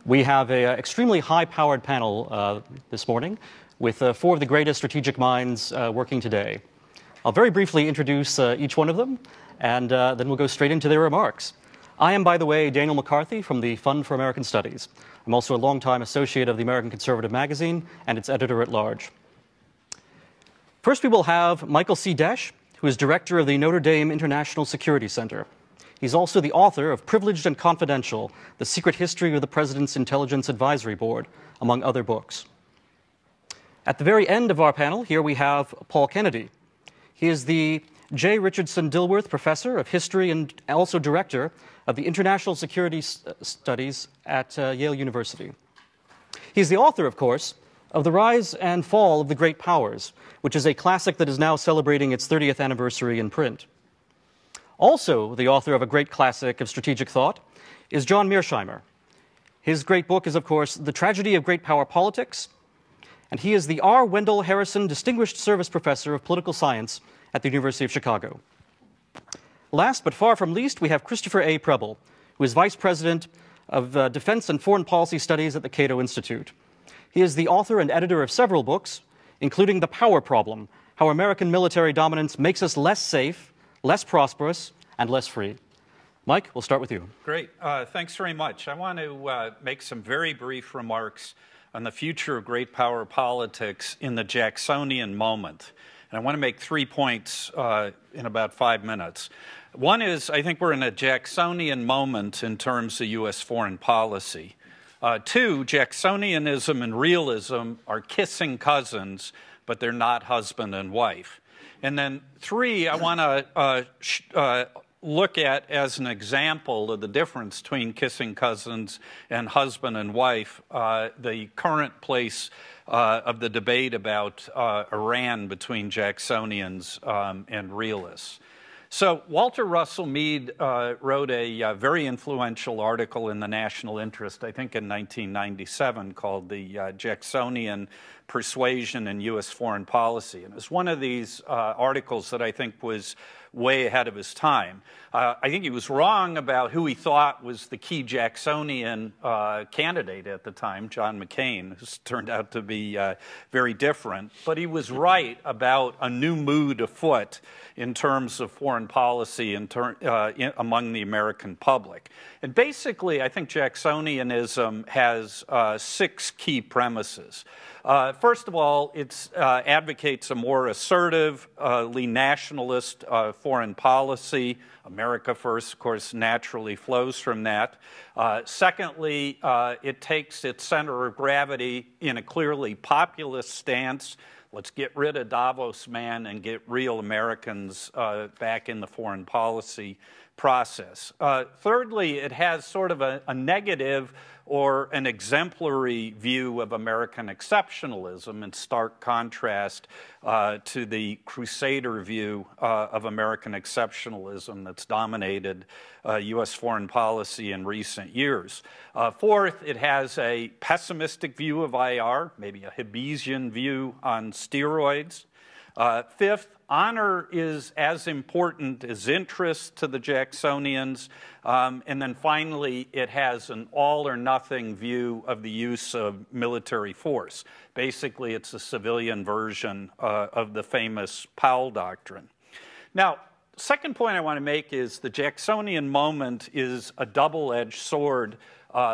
We have an extremely high-powered panel this morning with four of the greatest strategic minds working today. I'll very briefly introduce each one of them, and then we'll go straight into their remarks. I am, by the way, Daniel McCarthy from the Fund for American Studies. I'm also a longtime associate of the American Conservative magazine and its editor-at-large. First, we will have Michael C. Desch, who is director of the Notre Dame International Security Center. He's also the author of Privileged and Confidential, The Secret History of the President's Intelligence Advisory Board, among other books. At the very end of our panel, here we have Paul Kennedy. He is the J. Richardson Dilworth Professor of History and also Director of the International Security Studies at Yale University. He's the author, of course, of The Rise and Fall of the Great Powers, which is a classic that is now celebrating its 30th anniversary in print. Also, the author of a great classic of strategic thought is John Mearsheimer. His great book is, of course, The Tragedy of Great Power Politics, and he is the R. Wendell Harrison Distinguished Service Professor of Political Science at the University of Chicago. Last but far from least, we have Christopher A. Preble, who is Vice President of Defense and Foreign Policy Studies at the Cato Institute. He is the author and editor of several books, including The Power Problem, How American Military Dominance Makes Us Less Safe, Less Prosperous, and Less Free. Mike, we'll start with you. Great. Thanks very much. I want to make some very brief remarks on the future of great power politics in the Jacksonian moment. And I want to make 3 points in about 5 minutes. One is, I think we're in a Jacksonian moment in terms of U.S. foreign policy. Two, Jacksonianism and realism are kissing cousins, but they're not husband and wife. And then three, I want to look at as an example of the difference between kissing cousins and husband and wife, the current place of the debate about Iran between Jacksonians and realists. So Walter Russell Mead wrote a very influential article in the National Interest, I think in 1997, called The Jacksonian Persuasion in U.S. Foreign Policy. And it was one of these articles that I think was way ahead of his time. I think he was wrong about who he thought was the key Jacksonian candidate at the time, John McCain, who's turned out to be very different. But he was right about a new mood afoot in terms of foreign policy among the American public. And basically, I think Jacksonianism has 6 key premises. First of all, it advocates a more assertively nationalist foreign policy. America First, of course, naturally flows from that. Secondly, it takes its center of gravity in a clearly populist stance. Let's get rid of Davos man and get real Americans back in the foreign policy process. Thirdly, it has sort of a negative or an exemplary view of American exceptionalism in stark contrast to the crusader view of American exceptionalism that's dominated U.S. foreign policy in recent years. Fourth, it has a pessimistic view of IR, maybe a Hobbesian view on steroids. Fifth, honor is as important as interest to the Jacksonians. And then finally, it has an all-or-nothing view of the use of military force. Basically, it's a civilian version of the famous Powell Doctrine. Now, second point I want to make is the Jacksonian moment is a double-edged sword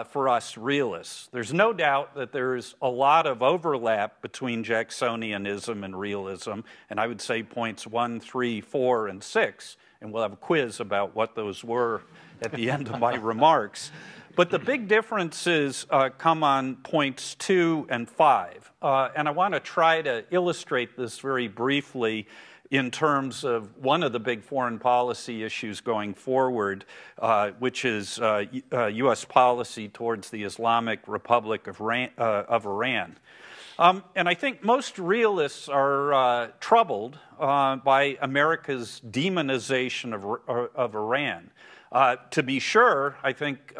for us realists. There's no doubt that there's a lot of overlap between Jacksonianism and realism, and I would say points 1, 3, 4, and 6, and we'll have a quiz about what those were at the end of my remarks. But the big differences come on points 2 and 5, and I want to try to illustrate this very briefly in terms of one of the big foreign policy issues going forward, which is U.S. policy towards the Islamic Republic of Iran. And I think most realists are troubled by America's demonization of Iran. To be sure, I think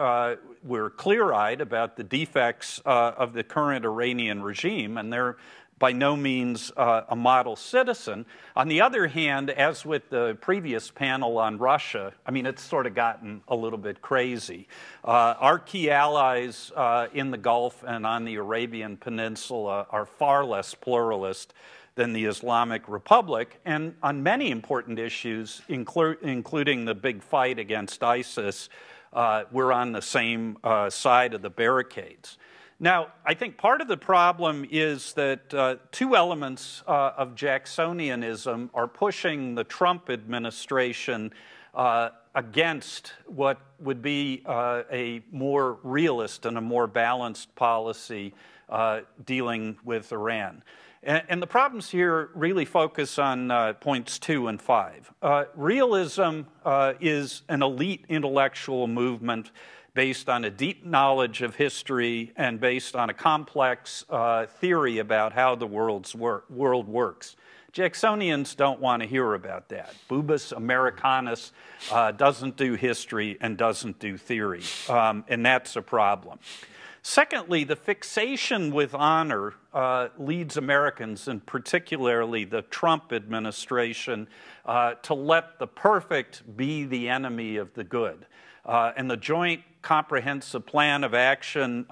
we're clear-eyed about the defects of the current Iranian regime, and they're by no means a model citizen. On the other hand, as with the previous panel on Russia, I mean, it's sort of gotten a little bit crazy. Our key allies in the Gulf and on the Arabian Peninsula are far less pluralist than the Islamic Republic, and on many important issues, including the big fight against ISIS, we're on the same side of the barricades. Now, I think part of the problem is that two elements of Jacksonianism are pushing the Trump administration against what would be a more realist and a more balanced policy dealing with Iran. And the problems here really focus on points 2 and 5. Realism is an elite intellectual movement based on a deep knowledge of history and based on a complex theory about how the world works. Jacksonians don't want to hear about that. Bubis Americanus doesn't do history and doesn't do theory, and that's a problem. Secondly, the fixation with honor leads Americans, and particularly the Trump administration, to let the perfect be the enemy of the good. And the Joint Comprehensive Plan of Action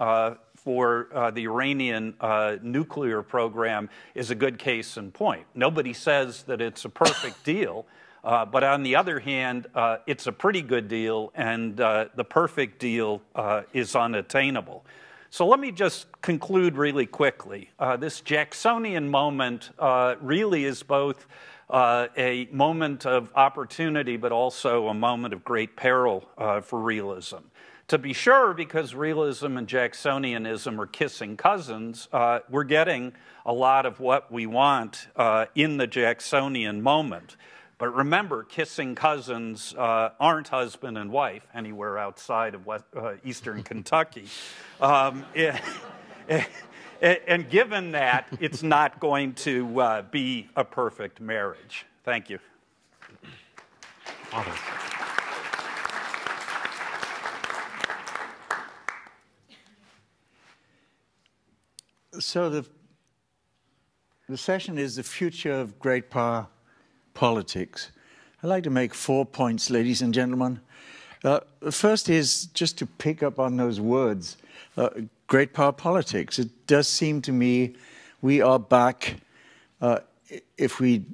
for the Iranian nuclear program is a good case in point. Nobody says that it's a perfect deal, but on the other hand, it's a pretty good deal, and the perfect deal is unattainable. So let me just conclude really quickly. This Jacksonian moment really is both a moment of opportunity, but also a moment of great peril for realism. To be sure, because realism and Jacksonianism are kissing cousins, we're getting a lot of what we want in the Jacksonian moment. But remember, kissing cousins aren't husband and wife anywhere outside of eastern Kentucky. And given that, it's not going to be a perfect marriage. Thank you. So the session is the future of great power politics. I'd like to make 4 points, ladies and gentlemen. The first is just to pick up on those words, great power politics. It does seem to me we are back, if we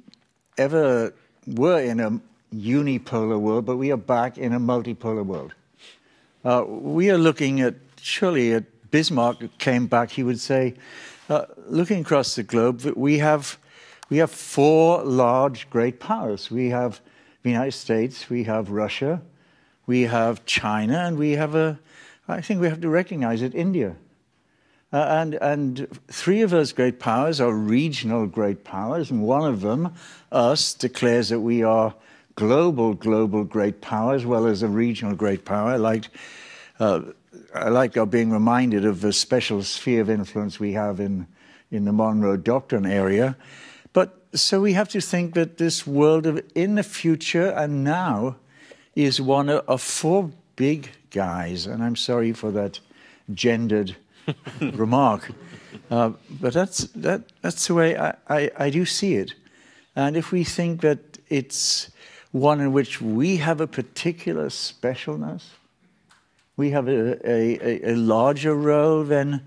ever were in a unipolar world, but we are back in a multipolar world. We are looking at, surely at Bismarck came back, he would say, looking across the globe, that we have 4 large great powers. We have the United States, we have Russia, we have China, and we have I think we have to recognize it, India. And 3 of those great powers are regional great powers, and one of them, us, declares that we are global great power as well as a regional great power. I like our being reminded of the special sphere of influence we have in the Monroe Doctrine area. But so we have to think that this world in the future and now is one of 4 big guys. And I'm sorry for that gendered remark. But that's the way I do see it. And if we think that it's one in which we have a particular specialness, we have a larger role, then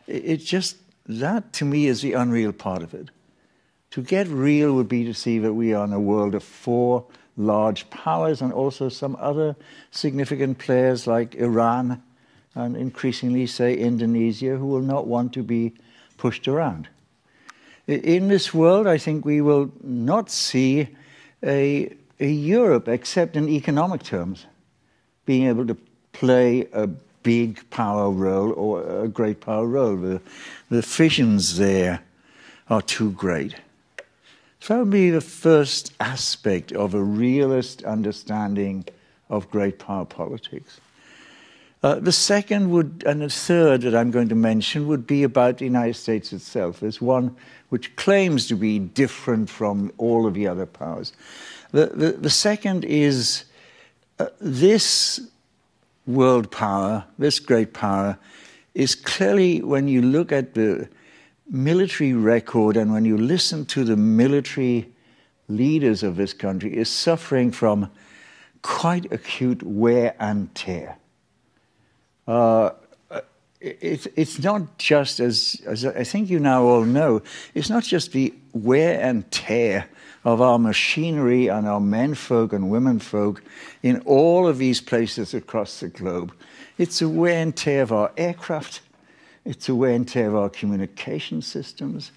it's just, that to me is the unreal part of it. To get real would be to see that we are in a world of 4 large powers and also some other significant players like Iran and increasingly, say, Indonesia, who will not want to be pushed around. In this world, I think we will not see a Europe, except in economic terms, being able to play a big power role or a great power role. The fissions there are too great. So that would be the first aspect of a realist understanding of great power politics. The second would, and the third that I'm going to mention, would be about the United States itself as one which claims to be different from all of the other powers. The second is this world power, this great power, is clearly, when you look at the military record, and when you listen to the military leaders of this country, is suffering from quite acute wear and tear. It's not just, as I think you now all know, it's not just the wear and tear of our machinery and our menfolk and womenfolk in all of these places across the globe. It's the wear and tear of our aircraft. It's the wear and tear of our communication systems.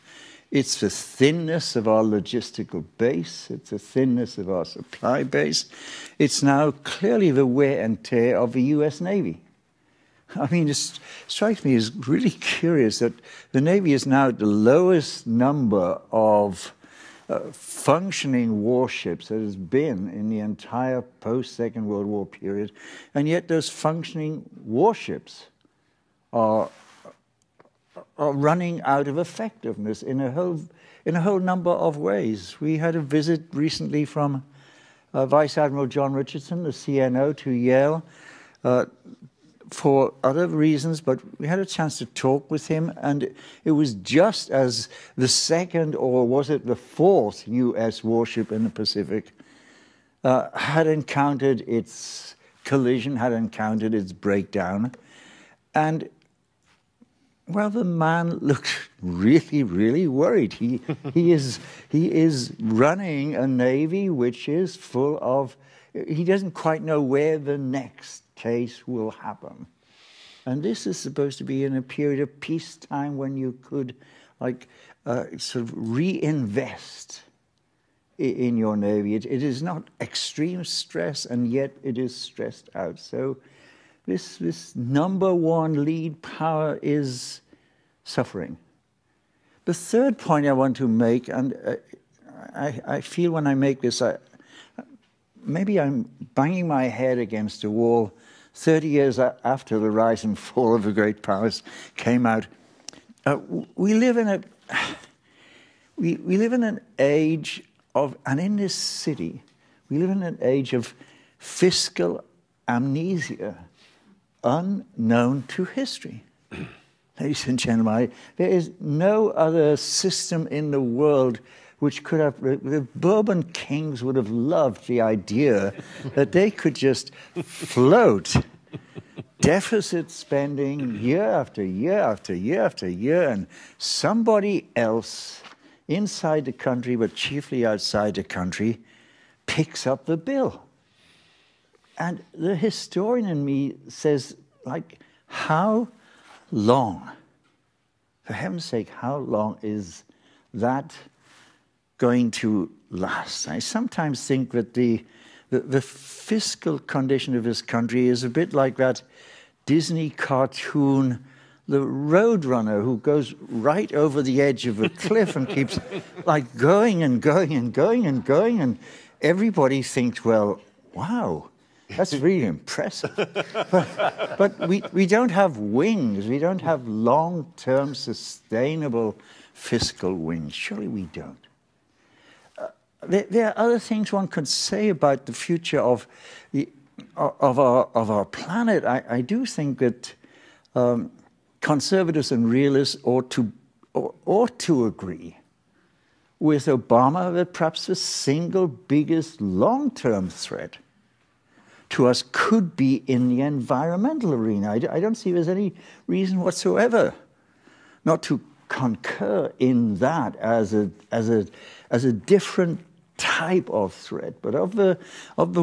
It's the thinness of our logistical base. It's the thinness of our supply base. It's now clearly the wear and tear of the US Navy. I mean, it strikes me as really curious that the Navy is now at the lowest number of functioning warships that has been in the entire post-Second World War period, and yet those functioning warships are running out of effectiveness in a whole number of ways. We had a visit recently from Vice Admiral John Richardson, the CNO, to Yale, for other reasons, but we had a chance to talk with him, and it was just as the second, or was it the fourth, U.S. warship in the Pacific had encountered its collision, had encountered its breakdown, and well, the man looked really, really worried. He is running a Navy which is full of, he doesn't quite know where the next case will happen. And this is supposed to be in a period of peacetime when you could sort of reinvest in your Navy. It is not extreme stress, and yet it is stressed out. So this number one lead power is suffering. The third point I want to make, and I feel when I make this, maybe I'm banging my head against a wall 30 years after the rise and fall of the great powers came out. We live in an age of, and in this city, we live in an age of fiscal amnesia unknown to history. Ladies and gentlemen, there is no other system in the world which could have, the Bourbon kings would have loved the idea that they could just float deficit spending year after year after year after year, and somebody else inside the country, but chiefly outside the country, picks up the bill. And the historian in me says, how long? For heaven's sake, how long is that going to last? I sometimes think that the fiscal condition of this country is a bit like that Disney cartoon, the Roadrunner, who goes right over the edge of a cliff and keeps going and going and going and going, and everybody thinks, well, wow, that's really impressive. But we don't have wings. We don't have long-term sustainable fiscal wings. Surely we don't. There are other things one could say about the future of our planet. I do think that conservatives and realists ought to agree with Obama that perhaps the single biggest long-term threat to us could be in the environmental arena. I don't see there's any reason whatsoever not to concur in that as a different type of threat, but of the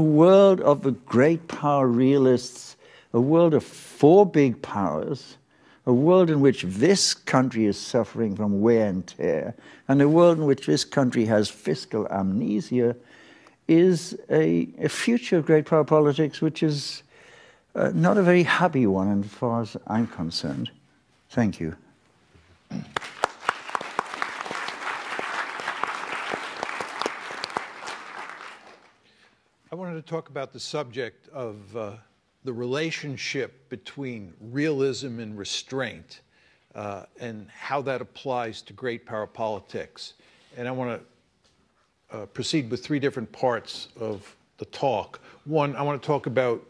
world of the great power realists, a world of four big powers, a world in which this country is suffering from wear and tear, and a world in which this country has fiscal amnesia, is a future of great power politics which is not a very happy one as far as I'm concerned. Thank you. I wanted to talk about the subject of the relationship between realism and restraint and how that applies to great power politics. And I want to proceed with three different parts of the talk. One, I want to talk about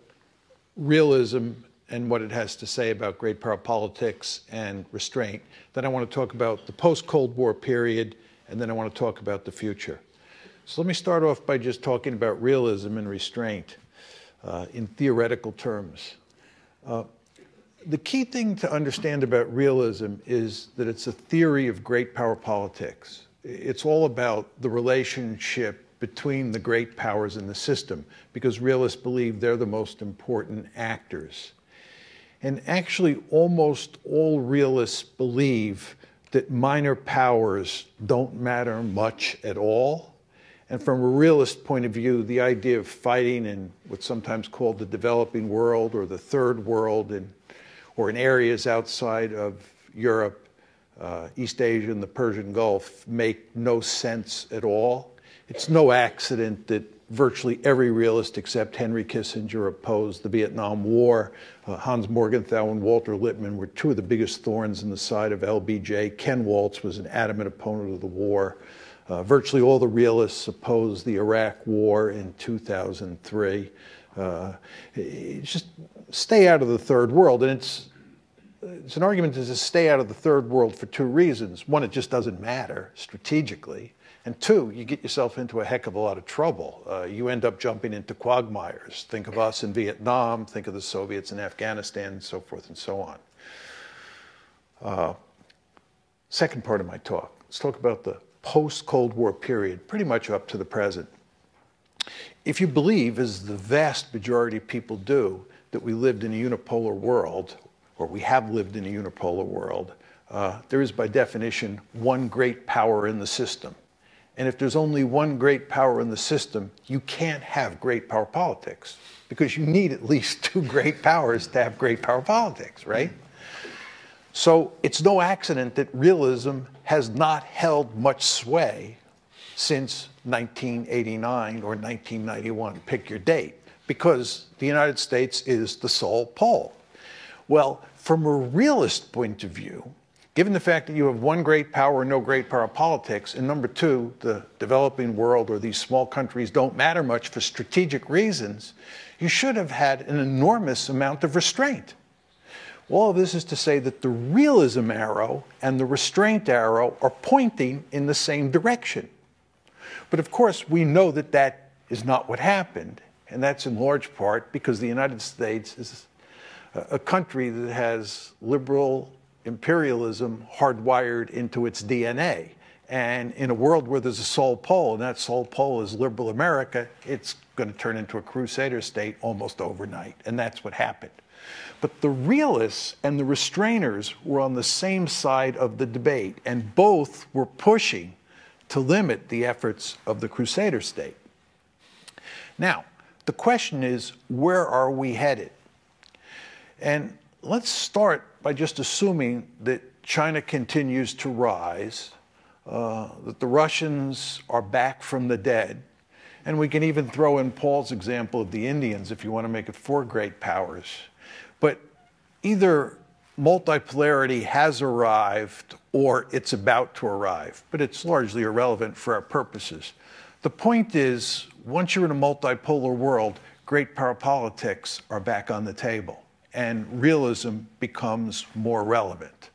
realism and what it has to say about great power politics and restraint. Then I want to talk about the post-Cold War period, and then I want to talk about the future. So let me start off by just talking about realism and restraint in theoretical terms. The key thing to understand about realism is that it's a theory of great power politics. It's all about the relationship between the great powers in the system, because realists believe they're the most important actors. And actually, almost all realists believe that minor powers don't matter much at all. And from a realist point of view, the idea of fighting in what's sometimes called the developing world or the third world, or in areas outside of Europe, East Asia, and the Persian Gulf make no sense at all. It's no accident that virtually every realist except Henry Kissinger opposed the Vietnam War. Hans Morgenthau and Walter Lippmann were two of the biggest thorns in the side of LBJ. Ken Waltz was an adamant opponent of the war. Virtually all the realists opposed the Iraq War in 2003. Just stay out of the third world. And it's an argument to just stay out of the third world for two reasons. One, it just doesn't matter strategically. And two, you get yourself into a heck of a lot of trouble. You end up jumping into quagmires. Think of us in Vietnam, think of the Soviets in Afghanistan, and so forth and so on. Second part of my talk, let's talk about the post-Cold War period, pretty much up to the present. If you believe, as the vast majority of people do, that we lived in a unipolar world, or we have lived in a unipolar world, there is by definition one great power in the system. And if there's only one great power in the system, you can't have great power politics, because you need at least two great powers to have great power politics, right? So it's no accident that realism has not held much sway since 1989 or 1991, pick your date, because the United States is the sole pole. Well, from a realist point of view, given the fact that you have one great power and no great power politics, and number two, the developing world or these small countries don't matter much for strategic reasons, you should have had an enormous amount of restraint. All of this is to say that the realism arrow and the restraint arrow are pointing in the same direction. But of course, we know that that is not what happened, and that's in large part because the United States is a country that has liberal imperialism hardwired into its DNA. And in a world where there's a sole pole, and that sole pole is liberal America, it's going to turn into a crusader state almost overnight. And that's what happened. But the realists and the restrainers were on the same side of the debate, and both were pushing to limit the efforts of the crusader state. Now, the question is, where are we headed? And let's start by just assuming that China continues to rise, that the Russians are back from the dead, and we can even throw in Paul's example of the Indians if you want to make it four great powers. But either multipolarity has arrived or it's about to arrive, but it's largely irrelevant for our purposes. The point is, once you're in a multipolar world, great power politics are back on the table, and realism becomes more relevant.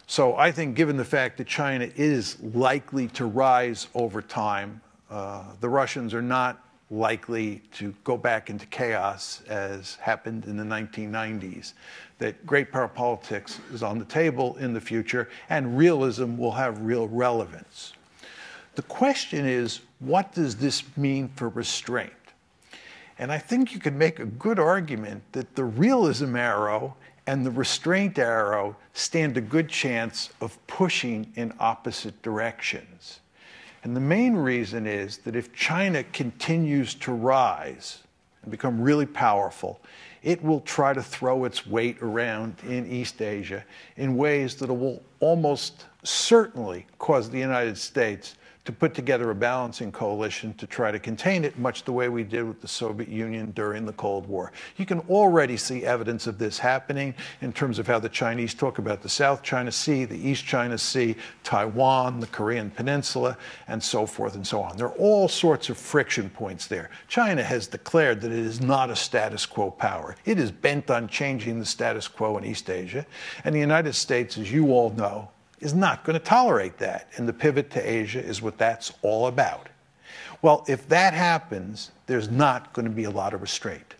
So I think given the fact that China is likely to rise over time, the Russians are not likely to go back into chaos as happened in the 1990s, that great power politics is on the table in the future, and realism will have real relevance. The question is, what does this mean for restraint? And I think you can make a good argument that the realism arrow and the restraint arrow stand a good chance of pushing in opposite directions. And the main reason is that if China continues to rise and become really powerful, it will try to throw its weight around in East Asia in ways that will almost certainly cause the United States to put together a balancing coalition to try to contain it, much the way we did with the Soviet Union during the Cold War. You can already see evidence of this happening in terms of how the Chinese talk about the South China Sea, the East China Sea, Taiwan, the Korean Peninsula, and so forth and so on. There are all sorts of friction points there. China has declared that it is not a status quo power. It is bent on changing the status quo in East Asia, and the United States, as you all know, is not going to tolerate that. And the pivot to Asia is what that's all about. Well, if that happens, there's not going to be a lot of restraint.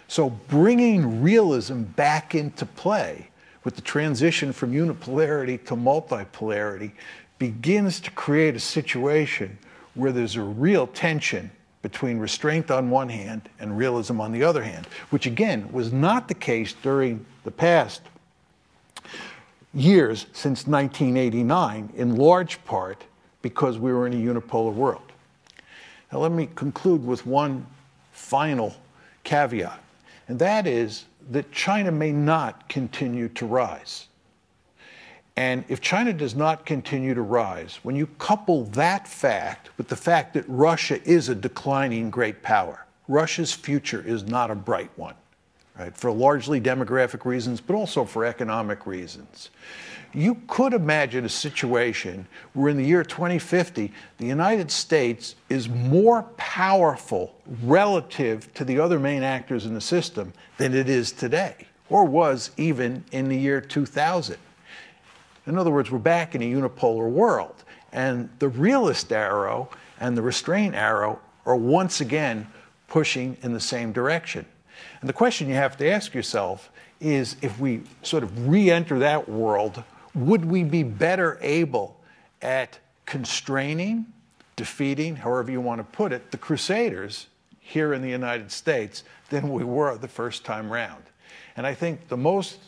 So bringing realism back into play with the transition from unipolarity to multipolarity begins to create a situation where there's a real tension between restraint on one hand and realism on the other hand, which again was not the case during the past years since 1989, in large part because we were in a unipolar world. Now let me conclude with one final caveat, and that is that China may not continue to rise. And if China does not continue to rise, when you couple that fact with the fact that Russia is a declining great power, Russia's future is not a bright one. Right, for largely demographic reasons, but also for economic reasons. You could imagine a situation where in the year 2050, the United States is more powerful relative to the other main actors in the system than it is today, or was even in the year 2000. In other words, we're back in a unipolar world, and the realist arrow and the restraint arrow are once again pushing in the same direction. And the question you have to ask yourself is, if we sort of re-enter that world, would we be better able at constraining, defeating, however you want to put it, the Crusaders here in the United States than we were the first time round? And I think the most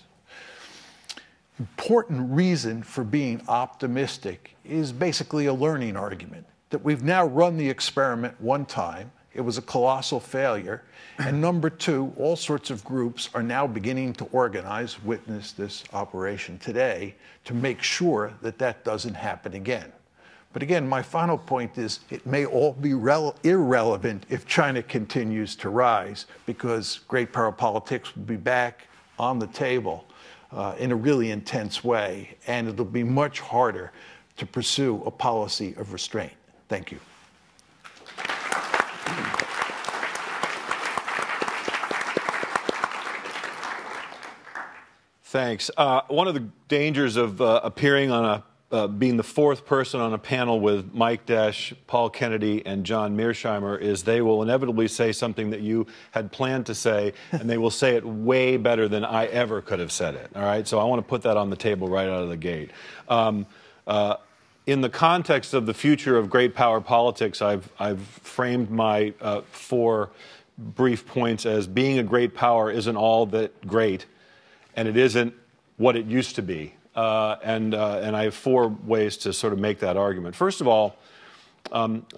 important reason for being optimistic is basically a learning argument, that we've now run the experiment one time. It was a colossal failure. And number two, all sorts of groups are now beginning to organize, witness this operation today, to make sure that that doesn't happen again. But again, my final point is it may all be irrelevant if China continues to rise, because great power politics will be back on the table in a really intense way, and it'll be much harder to pursue a policy of restraint. Thank you. Thanks. One of the dangers of appearing on being the fourth person on a panel with Mike Desch, Paul Kennedy, and John Mearsheimer is they will inevitably say something that you had planned to say, and they will say it way better than I ever could have said it. All right, so I want to put that on the table right out of the gate. In the context of the future of great power politics, I've framed my 4 brief points as being a great power isn't all that great, and it isn't what it used to be. And I have 4 ways to sort of make that argument. First of all,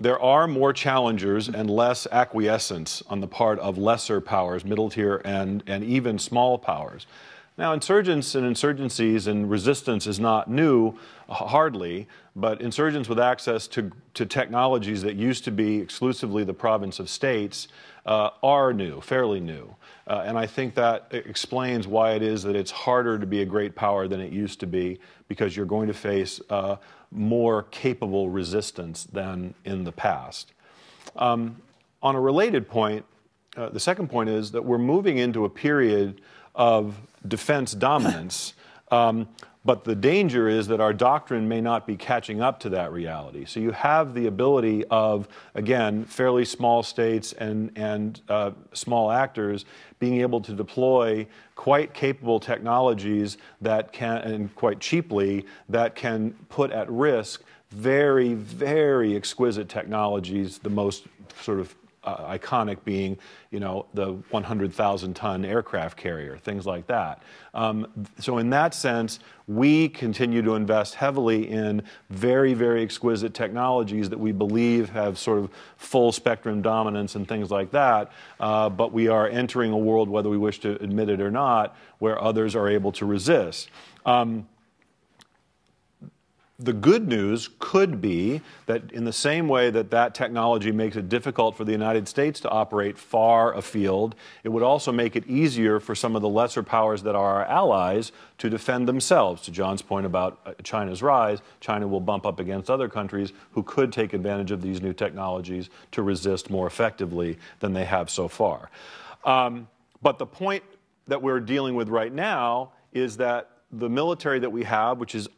there are more challengers and less acquiescence on the part of lesser powers, middle tier and even small powers. Now, insurgents and insurgencies and resistance is not new, hardly, but insurgents with access to technologies that used to be exclusively the province of states are new, fairly new. And I think that explains why it is that it's harder to be a great power than it used to be, because you're going to face more capable resistance than in the past. On a related point, the second point is that we're moving into a period of defense dominance, but the danger is that our doctrine may not be catching up to that reality. So you have the ability of, again, fairly small states and small actors being able to deploy quite capable technologies that can, and quite cheaply, that can put at risk very, very exquisite technologies, the most sort of iconic being, you know, the 100,000-ton aircraft carrier, things like that. So in that sense, we continue to invest heavily in very, very exquisite technologies that we believe have sort of full spectrum dominance and things like that. But we are entering a world, whether we wish to admit it or not, where others are able to resist. The good news could be that in the same way that that technology makes it difficult for the United States to operate far afield, it would also make it easier for some of the lesser powers that are our allies to defend themselves. To John's point about China's rise, China will bump up against other countries who could take advantage of these new technologies to resist more effectively than they have so far. But the point that we're dealing with right now is that the military that we have, which is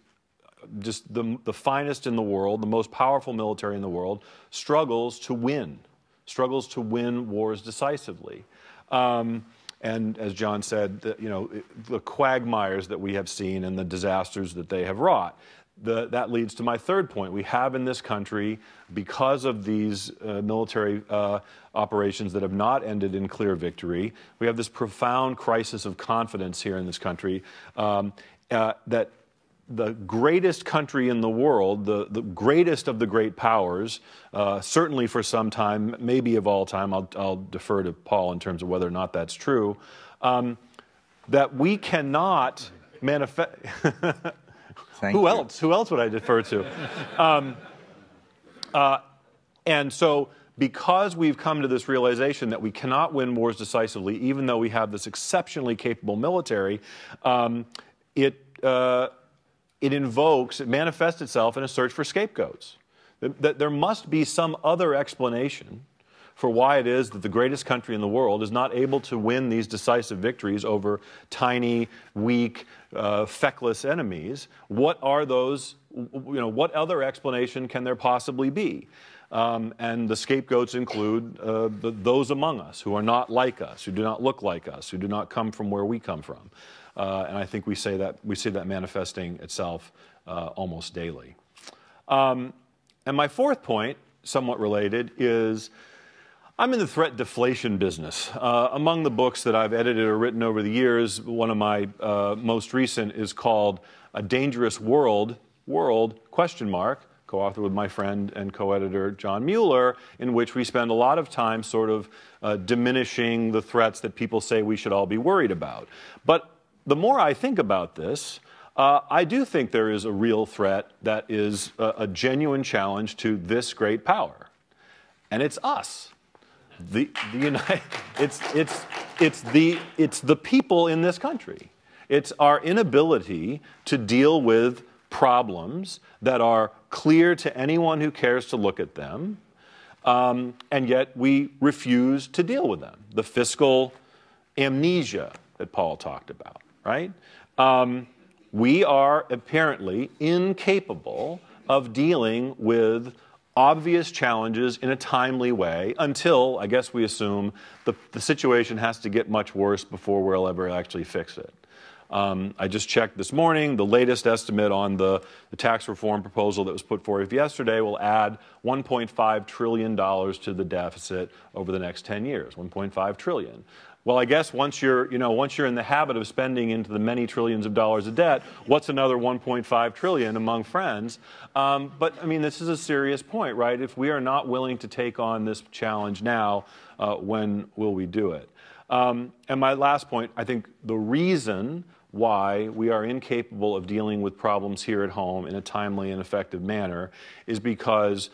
just the finest in the world, the most powerful military in the world, struggles to win wars decisively. And as John said, the quagmires that we have seen and the disasters that they have wrought. That leads to my third point. We have in this country, because of these military operations that have not ended in clear victory, we have this profound crisis of confidence here in this country that the greatest country in the world, the greatest of the great powers, certainly for some time, maybe of all time, I'll defer to Paul in terms of whether or not that's true, that we cannot manifest. Who else would I defer to? And so because we've come to this realization that we cannot win wars decisively, even though we have this exceptionally capable military, it manifests itself in a search for scapegoats. That there must be some other explanation for why it is that the greatest country in the world is not able to win these decisive victories over tiny, weak, feckless enemies. What are those, what other explanation can there possibly be? And the scapegoats include those among us who are not like us, who do not look like us, who do not come from where we come from. And I think we see that manifesting itself almost daily. And my fourth point, somewhat related, is I'm in the threat deflation business. Among the books that I've edited or written over the years, one of my most recent is called A Dangerous World, co-authored with my friend and co-editor John Mueller, in which we spend a lot of time sort of diminishing the threats that people say we should all be worried about. But the more I think about this, I do think there is a real threat that is a genuine challenge to this great power, and it's us. It's the people in this country. It's our inability to deal with problems that are clear to anyone who cares to look at them, and yet we refuse to deal with them. The fiscal amnesia that Paul talked about, right? We are apparently incapable of dealing with obvious challenges in a timely way until, I guess we assume, the situation has to get much worse before we'll ever actually fix it. I just checked this morning. The latest estimate on the tax reform proposal that was put forth yesterday will add $1.5 trillion to the deficit over the next 10 years, $1.5 trillion. Well, I guess once you're in the habit of spending into the many trillions of dollars of debt, what's another 1.5 trillion among friends? But I mean, this is a serious point, right? If we are not willing to take on this challenge now, when will we do it? And my last point, I think the reason why we are incapable of dealing with problems here at home in a timely and effective manner is because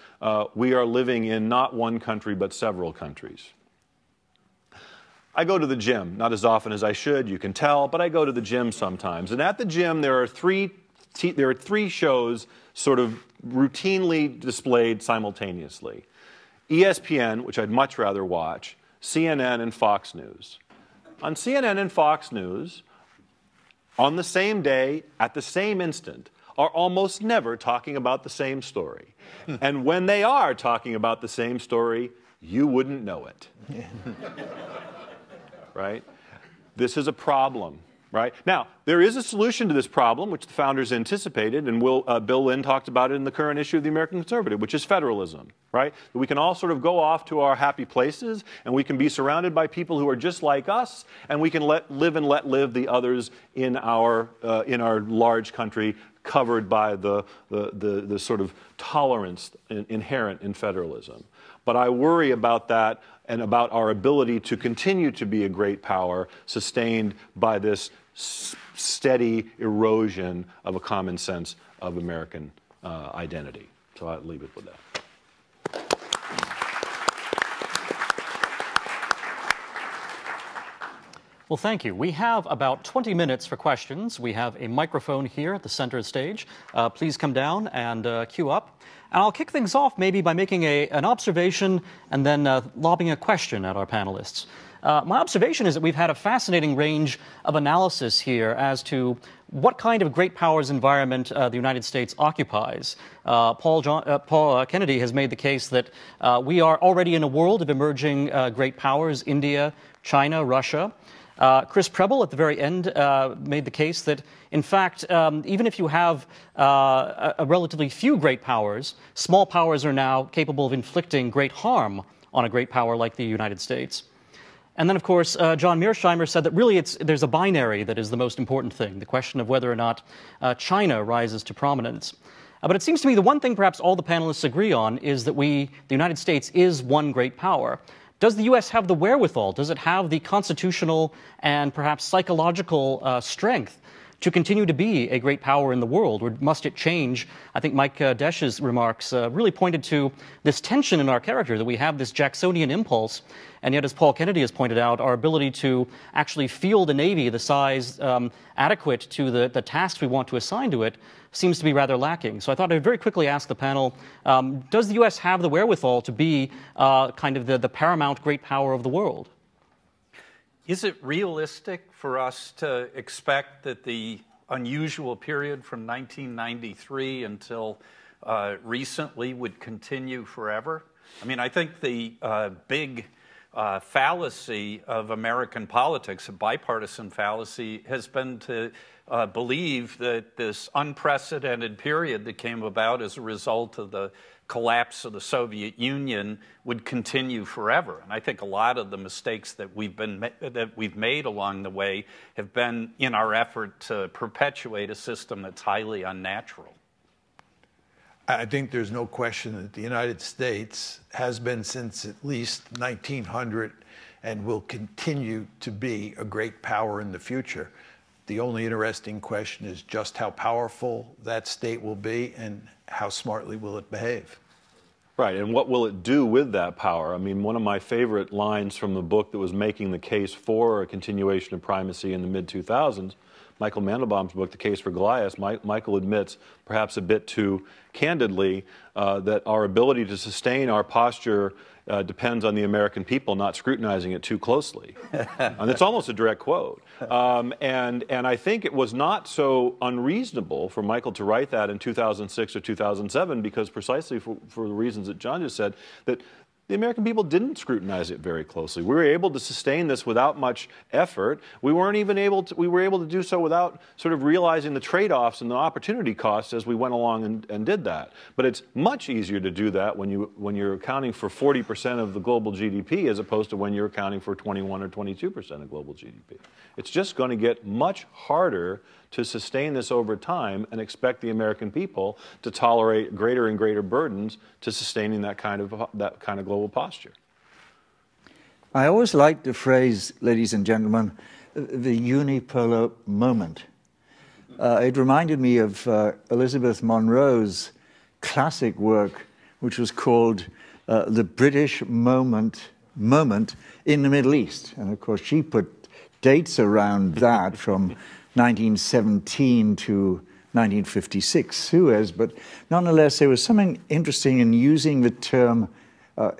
we are living in not one country but several countries. I go to the gym, not as often as I should, you can tell, but I go to the gym sometimes. And at the gym, there are three shows sort of routinely displayed simultaneously. ESPN, which I'd much rather watch, CNN, and Fox News. On CNN and Fox News, on the same day, at the same instant, are almost never talking about the same story. And when they are talking about the same story, you wouldn't know it. Right? This is a problem, right? Now, there is a solution to this problem, which the founders anticipated, and Bill Lynn talked about it in the current issue of the American Conservative, which is federalism, right? We can all sort of go off to our happy places, and we can be surrounded by people who are just like us, and we can let live the others in our large country, covered by the sort of tolerance inherent in federalism. But I worry about that and about our ability to continue to be a great power sustained by this steady erosion of a common sense of American identity. So I'll leave it with that. Well, thank you. We have about 20 minutes for questions. We have a microphone here at the center of the stage. Please come down and queue up. And I'll kick things off maybe by making an observation and then lobbing a question at our panelists. My observation is that we've had a fascinating range of analysis here as to what kind of great powers environment the United States occupies. Paul Kennedy has made the case that we are already in a world of emerging great powers, India, China, Russia. Chris Preble at the very end made the case that, in fact, even if you have a relatively few great powers, small powers are now capable of inflicting great harm on a great power like the United States. And then, of course, John Mearsheimer said that really there's a binary that is the most important thing, the question of whether or not China rises to prominence. But it seems to me the one thing perhaps all the panelists agree on is that the United States is one great power. Does the U.S. have the wherewithal? Does it have the constitutional and perhaps psychological strength to continue to be a great power in the world, or must it change? I think Mike Desch's remarks really pointed to this tension in our character, that we have this Jacksonian impulse, and yet, as Paul Kennedy has pointed out, our ability to actually field a Navy the size adequate to the tasks we want to assign to it seems to be rather lacking. So I thought I'd very quickly ask the panel, does the U.S. have the wherewithal to be kind of the paramount great power of the world? Is it realistic for us to expect that the unusual period from 1993 until recently would continue forever? I mean, I think the big fallacy of American politics, a bipartisan fallacy, has been to believe that this unprecedented period that came about as a result of the collapse of the Soviet Union would continue forever. And I think a lot of the mistakes that we've made along the way have been in our effort to perpetuate a system that's highly unnatural. I think there's no question that the United States has been since at least 1900 and will continue to be a great power in the future. The only interesting question is just how powerful that state will be and how smartly will it behave. Right, and what will it do with that power? I mean, one of my favorite lines from the book that was making the case for a continuation of primacy in the mid-2000s, Michael Mandelbaum's book, The Case for Goliath, Michael admits, perhaps a bit too candidly, that our ability to sustain our posture depends on the American people not scrutinizing it too closely. And it's almost a direct quote. And I think it was not so unreasonable for Michael to write that in 2006 or 2007, because precisely for the reasons that John just said, that the American people didn't scrutinize it very closely. We were able to sustain this without much effort. We were able to do so without sort of realizing the trade-offs and the opportunity costs as we went along and did that. But it's much easier to do that when you're accounting for 40% of the global GDP as opposed to when you're accounting for 21 or 22% of global GDP. It's just going to get much harder to sustain this over time and expect the American people to tolerate greater and greater burdens to sustaining that kind of global posture. I always like the phrase, ladies and gentlemen, the unipolar moment. It reminded me of Elizabeth Monroe's classic work, which was called The British Moment in the Middle East. And of course, she put dates around that from 1917 to 1956, Suez, but nonetheless, there was something interesting in using the term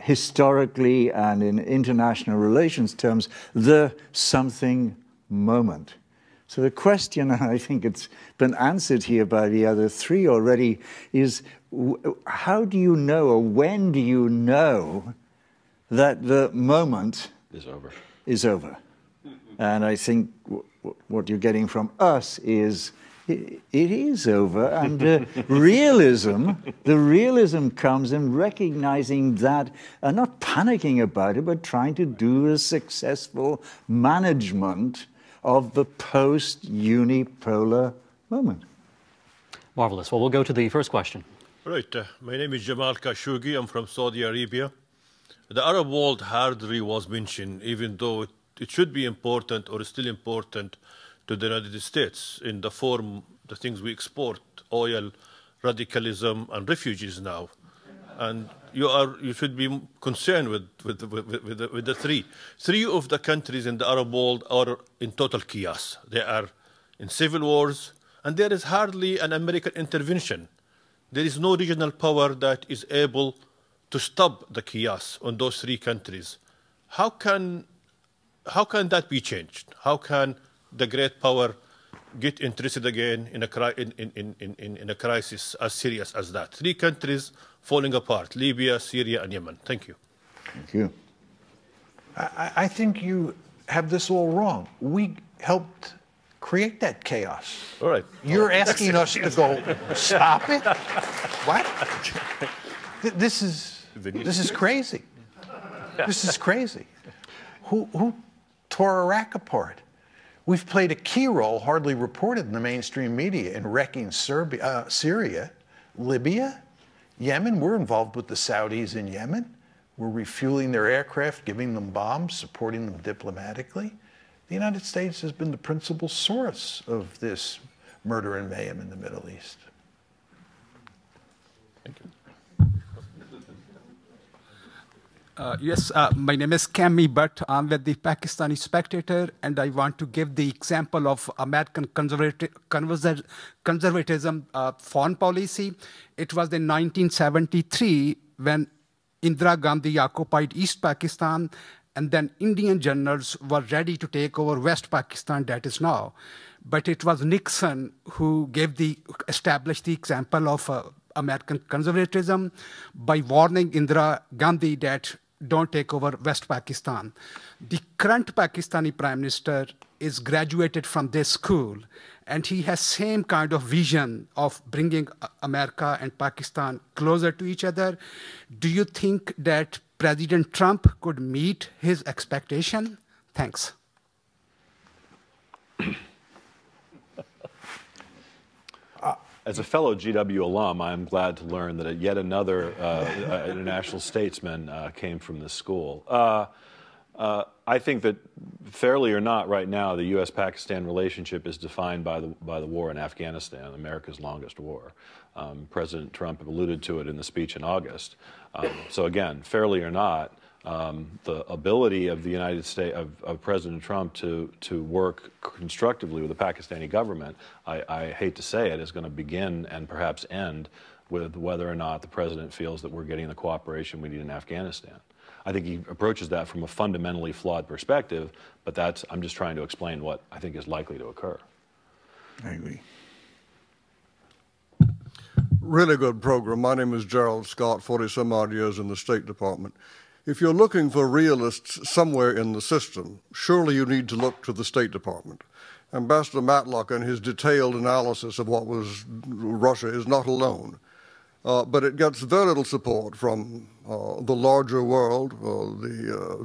historically and in international relations terms, the something moment. So the question, and I think it's been answered here by the other three already, is how do you know, or when do you know that the moment is over? And I think what you're getting from us is it is over, and the realism comes in recognizing that, and not panicking about it, but trying to do a successful management of the post-unipolar moment. Marvelous. Well, we'll go to the first question. Right. My name is Jamal Khashoggi. I'm from Saudi Arabia. The Arab world hardly was mentioned, even though it should be important or still important to the United States in the form, the things we export, oil, radicalism, and refugees now. And you should be concerned with the three. Three of the countries in the Arab world are in total chaos. They are in civil wars, and there is hardly an American intervention. There is no regional power that is able to stop the chaos on those three countries. How can that be changed? How can the great power get interested again in a crisis as serious as that? Three countries falling apart: Libya, Syria, and Yemen. Thank you. Thank you. I think you have this all wrong. We helped create that chaos. All right. You're asking us to go stop it? What? This is crazy. This is crazy. Who tore Iraq apart? We've played a key role, hardly reported in the mainstream media, in wrecking Syria, Libya, Yemen. We're involved with the Saudis in Yemen. We're refueling their aircraft, giving them bombs, supporting them diplomatically. The United States has been the principal source of this murder and mayhem in the Middle East. Thank you. Yes, my name is Cammy Butt. I'm with the Pakistani Spectator, and I want to give the example of American conservatism foreign policy. It was in 1973 when Indira Gandhi occupied East Pakistan, and then Indian generals were ready to take over West Pakistan, that is now. But it was Nixon who established the example of American conservatism by warning Indira Gandhi that don't take over West Pakistan. The current Pakistani Prime Minister is graduated from this school, and he has same kind of vision of bringing America and Pakistan closer to each other. Do you think that President Trump could meet his expectation? Thanks. As a fellow GW alum, I'm glad to learn that yet another international statesman came from this school. I think that, fairly or not, right now, the U.S.-Pakistan relationship is defined by the war in Afghanistan, America's longest war. President Trump alluded to it in the speech in August. So again, fairly or not, the ability of the United States, of President Trump to work constructively with the Pakistani government, I hate to say it, is going to begin and perhaps end with whether or not the president feels that we're getting the cooperation we need in Afghanistan. I think he approaches that from a fundamentally flawed perspective, but I'm just trying to explain what I think is likely to occur. I agree. Really good program. My name is Gerald Scott, 40-some odd years in the State Department. If you're looking for realists somewhere in the system, surely you need to look to the State Department. Ambassador Matlock and his detailed analysis of what was Russia is not alone. But it gets very little support from the larger world.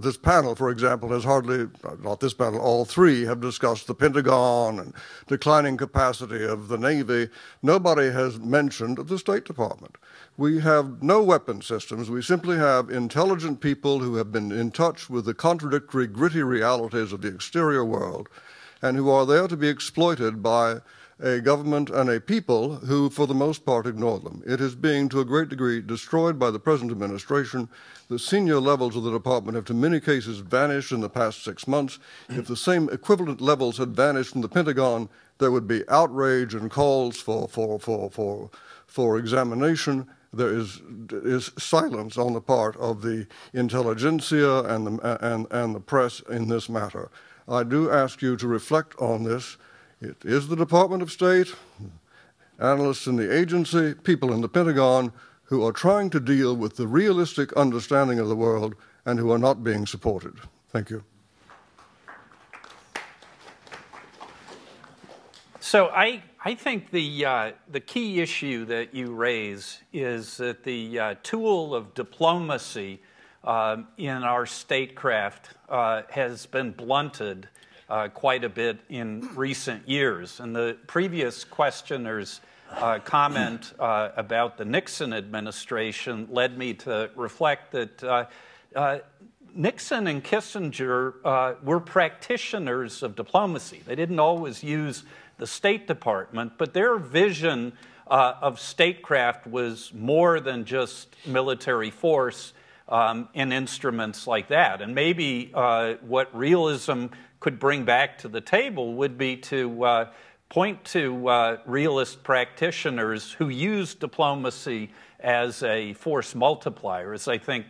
This panel, for example, has hardly, not this panel, all three have discussed the Pentagon and declining capacity of the Navy. Nobody has mentioned the State Department. We have no weapon systems. We simply have intelligent people who have been in touch with the contradictory, gritty realities of the exterior world and who are there to be exploited by a government and a people who, for the most part, ignore them. It is being, to a great degree, destroyed by the present administration. The senior levels of the department have, in many cases, vanished in the past 6 months. If the same equivalent levels had vanished from the Pentagon, there would be outrage and calls for examination. There is silence on the part of the intelligentsia and the press in this matter. I do ask you to reflect on this. It is the Department of State, analysts in the agency, people in the Pentagon who are trying to deal with the realistic understanding of the world and who are not being supported. Thank you. So I think the key issue that you raise is that the tool of diplomacy in our statecraft has been blunted quite a bit in recent years. And the previous questioner's comment about the Nixon administration led me to reflect that Nixon and Kissinger were practitioners of diplomacy. They didn't always use the State Department, but their vision of statecraft was more than just military force and instruments like that. And maybe what realism could bring back to the table would be to point to realist practitioners who use diplomacy as a force multiplier, as I think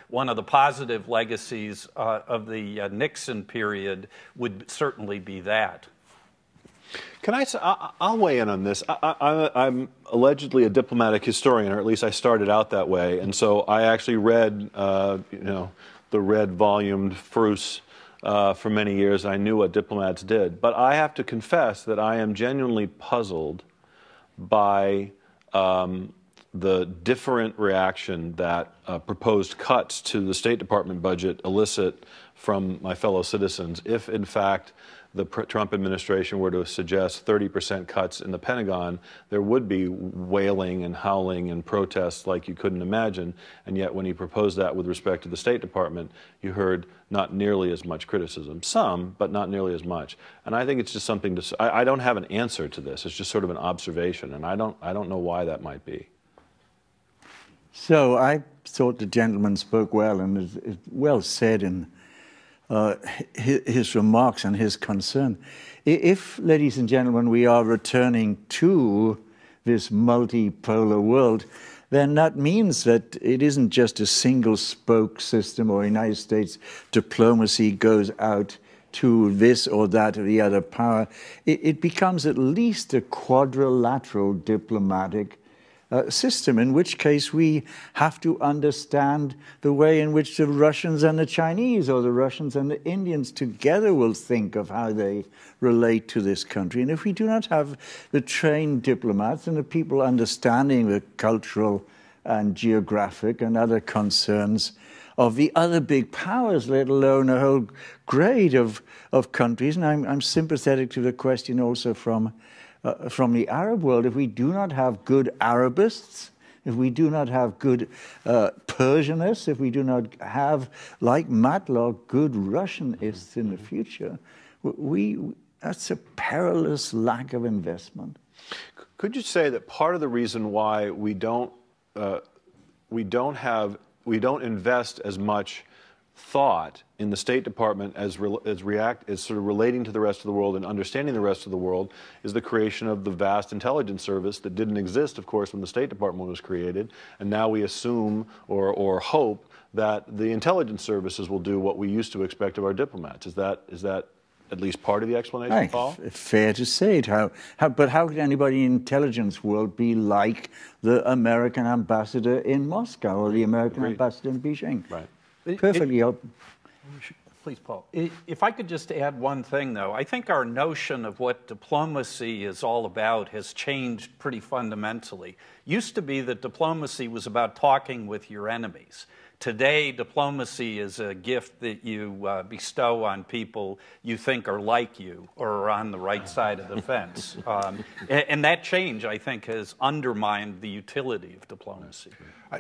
one of the positive legacies of the Nixon period would certainly be that. Can I say, I'll weigh in on this. I'm allegedly a diplomatic historian, or at least I started out that way, and so I actually read, the red-volumed Frus for many years. I knew what diplomats did. But I have to confess that I am genuinely puzzled by the different reaction that proposed cuts to the State Department budget elicit from my fellow citizens. If, in fact, the Trump administration were to suggest 30% cuts in the Pentagon, there would be wailing and howling and protests like you couldn't imagine. And yet when he proposed that with respect to the State Department, you heard not nearly as much criticism. Some, but not nearly as much. And I think it's just something to, I don't have an answer to this. It's just sort of an observation, and I don't know why that might be. So I thought the gentleman spoke well, and is well said in his remarks and his concern. If, ladies and gentlemen, we are returning to this multipolar world, then that means that it isn't just a single spoke system or United States diplomacy goes out to this or that or the other power. It becomes at least a quadrilateral diplomatic system, in which case we have to understand the way in which the Russians and the Chinese or the Russians and the Indians together will think of how they relate to this country. And if we do not have the trained diplomats and the people understanding the cultural and geographic and other concerns of the other big powers, let alone a whole grade of countries, and I'm sympathetic to the question also from the Arab world. If we do not have good Arabists, if we do not have good Persianists, if we do not have, like Matlock, good Russianists in the future, that's a perilous lack of investment. Could you say that part of the reason why we don't invest as much thought in the State Department as sort of relating to the rest of the world and understanding the rest of the world is the creation of the vast intelligence service that didn't exist, of course, when the State Department was created, and now we assume or hope that the intelligence services will do what we used to expect of our diplomats. Is that at least part of the explanation, Paul? Fair to say it. But how could anybody in the intelligence world be like the American ambassador in Moscow or the American ambassador in Beijing? Right. Perfectly open. Please, Paul. If I could just add one thing, though. I think our notion of what diplomacy is all about has changed pretty fundamentally. Used to be that diplomacy was about talking with your enemies. Today, diplomacy is a gift that you bestow on people you think are like you or are on the right side of the fence. And that change, I think, has undermined the utility of diplomacy.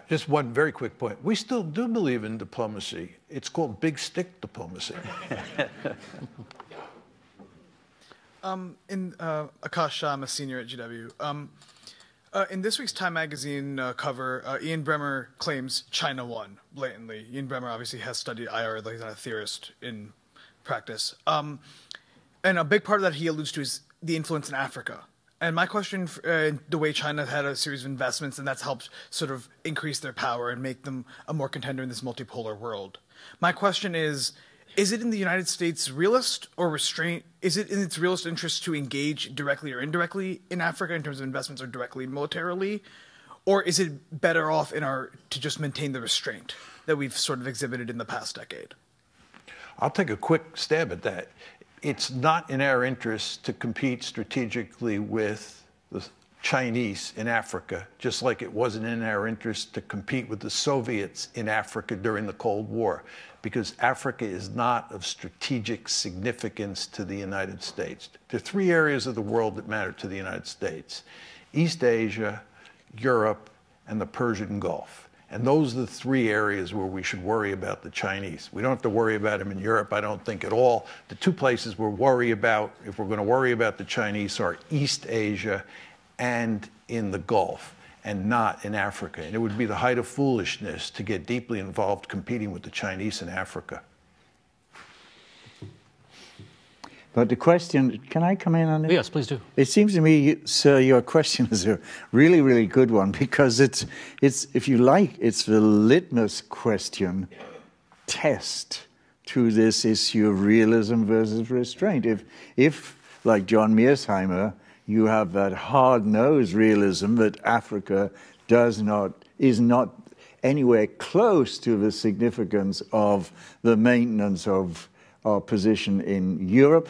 Just one very quick point. We still do believe in diplomacy. It's called big stick diplomacy. Akash, I'm a senior at GW. In this week's Time magazine cover, Ian Bremmer claims China won blatantly. Ian Bremmer obviously has studied IR, though he's not a theorist in practice. And a big part of that he alludes to is the influence in Africa. And my question, the way China had a series of investments, and that's helped sort of increase their power and make them a more contender in this multipolar world. My question is it in the United States realist or restraint? Is it in its realist interest to engage directly or indirectly in Africa in terms of investments or directly militarily? Or is it better off to just maintain the restraint that we've sort of exhibited in the past decade? I'll take a quick stab at that. It's not in our interest to compete strategically with the Chinese in Africa, just like it wasn't in our interest to compete with the Soviets in Africa during the Cold War, because Africa is not of strategic significance to the United States. There are three areas of the world that matter to the United States: East Asia, Europe, and the Persian Gulf. And those are the three areas where we should worry about the Chinese. We don't have to worry about them in Europe, I don't think, at all. The two places we're worried about, if we're going to worry about the Chinese, are East Asia and in the Gulf, and not in Africa. And it would be the height of foolishness to get deeply involved competing with the Chinese in Africa. But the question, can I come in on it? Yes, please do. It seems to me, sir, your question is a really, really good one, because it's if you like, it's the litmus question test to this issue of realism versus restraint. If like John Mearsheimer, you have that hard-nosed realism that Africa is not anywhere close to the significance of the maintenance of our position in Europe,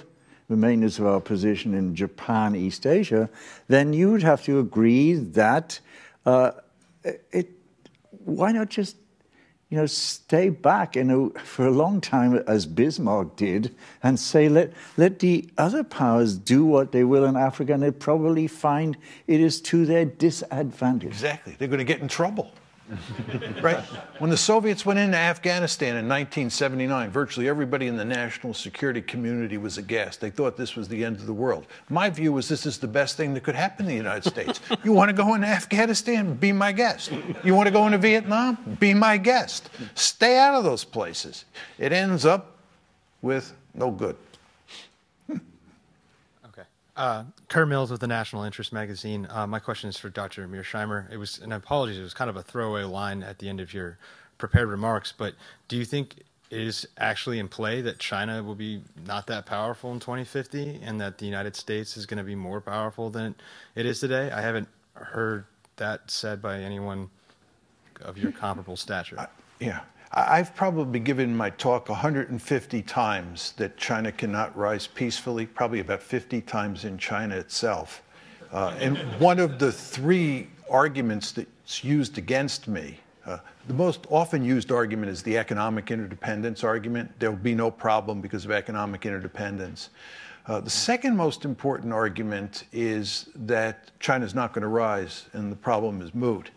the maintenance of our position in Japan, East Asia, then you would have to agree that why not just stay back for a long time, as Bismarck did, and say, let the other powers do what they will in Africa, and they probably find it is to their disadvantage. Exactly. They're going to get in trouble. Right? When the Soviets went into Afghanistan in 1979, virtually everybody in the national security community was aghast. They thought this was the end of the world. My view was this is the best thing that could happen in the United States. You want to go into Afghanistan? Be my guest. You want to go into Vietnam? Be my guest. Stay out of those places. It ends up with no good. Kerr Mills with the National Interest magazine. My question is for Dr. Mearsheimer. It was, and apologies, it was kind of a throwaway line at the end of your prepared remarks, but do you think it is actually in play that China will be not that powerful in 2050 and that the United States is going to be more powerful than it is today? I haven't heard that said by anyone of your comparable stature. Yeah. I've probably given my talk 150 times that China cannot rise peacefully, probably about 50 times in China itself. And one of the three arguments that's used against me, the most often used argument is the economic interdependence argument. There will be no problem because of economic interdependence. The second most important argument is that China's not going to rise and the problem is moot.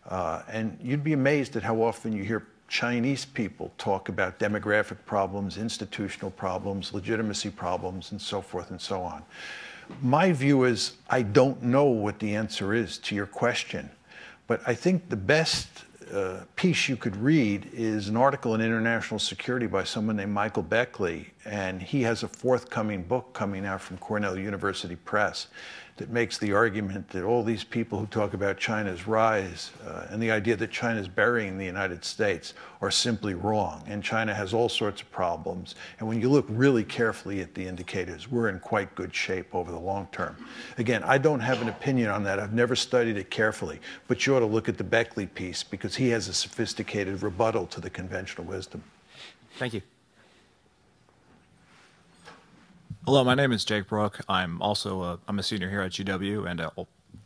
And you'd be amazed at how often you hear Chinese people talk about demographic problems, institutional problems, legitimacy problems, and so forth and so on. My view is I don't know what the answer is to your question, but I think the best piece you could read is an article in International Security by someone named Michael Beckley, and he has a forthcoming book coming out from Cornell University Press that makes the argument that all these people who talk about China's rise and the idea that China's burying the United States are simply wrong. And China has all sorts of problems. And when you look really carefully at the indicators, we're in quite good shape over the long term. Again, I don't have an opinion on that. I've never studied it carefully. But you ought to look at the Beckley piece because he has a sophisticated rebuttal to the conventional wisdom. Thank you. Hello, my name is Jake Brook. I'm a senior here at GW,